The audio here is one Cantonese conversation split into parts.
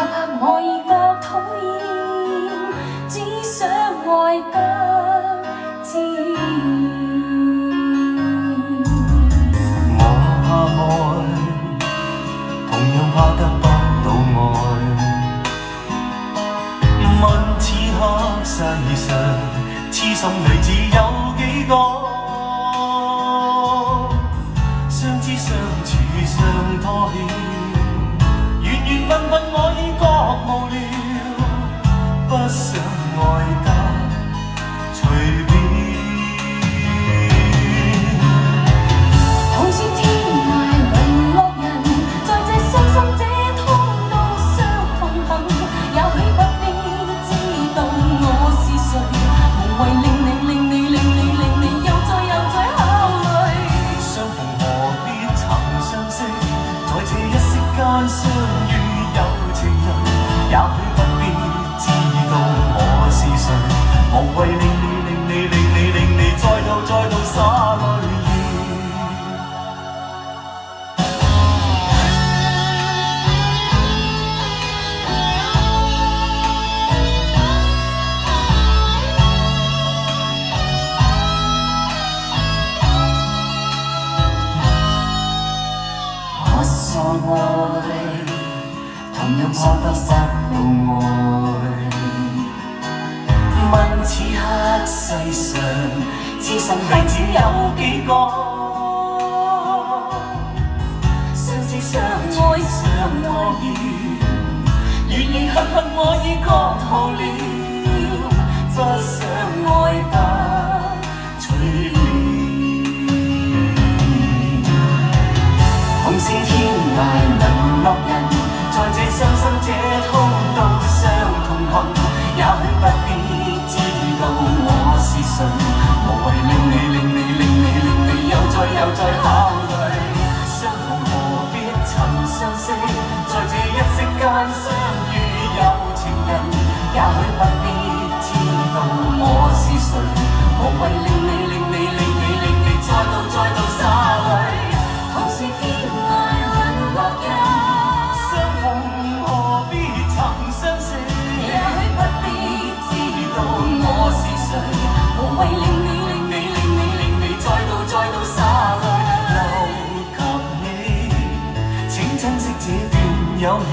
怕我已覺討厭，只想愛得自我怕愛，同樣怕得不到愛。問此刻世上痴心女子有幾個？相知相處相拖欠，緣緣分分我已覺無聊，不想愛得隨便。好似天涯淪落人，在這傷心這通道相同行，也許不必知道我是誰，無謂令你又再考慮。相逢何必曾相識，在這一息間相遇有情人，也許不必知道我是誰，無謂令你再度灑淚意。我傻愛，同樣怕得不到愛。問此刻世上痴心女子有幾個？相思相愛相愛意，緣緣恨恨我已覺無聊，不想愛得隨便。同是天涯淪落人，在這傷心這通道上同行，也許不必知道我是誰，無謂令你又再考慮。相逢何必曾相識，在這一息間相遇有情人，也許不必知道我是誰，無謂令你再度灑淚。同是天涯淪落人，相逢何必曾相識，也許不必知道我是誰，無謂令你再度灑淚。留給你，請珍惜這段友誼。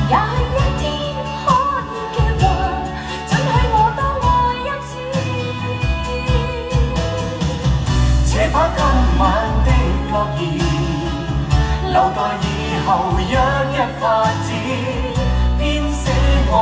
也許一天可以叫人准許我多愛一次，且把今晚的諾言留待以後約一發展，編寫愛。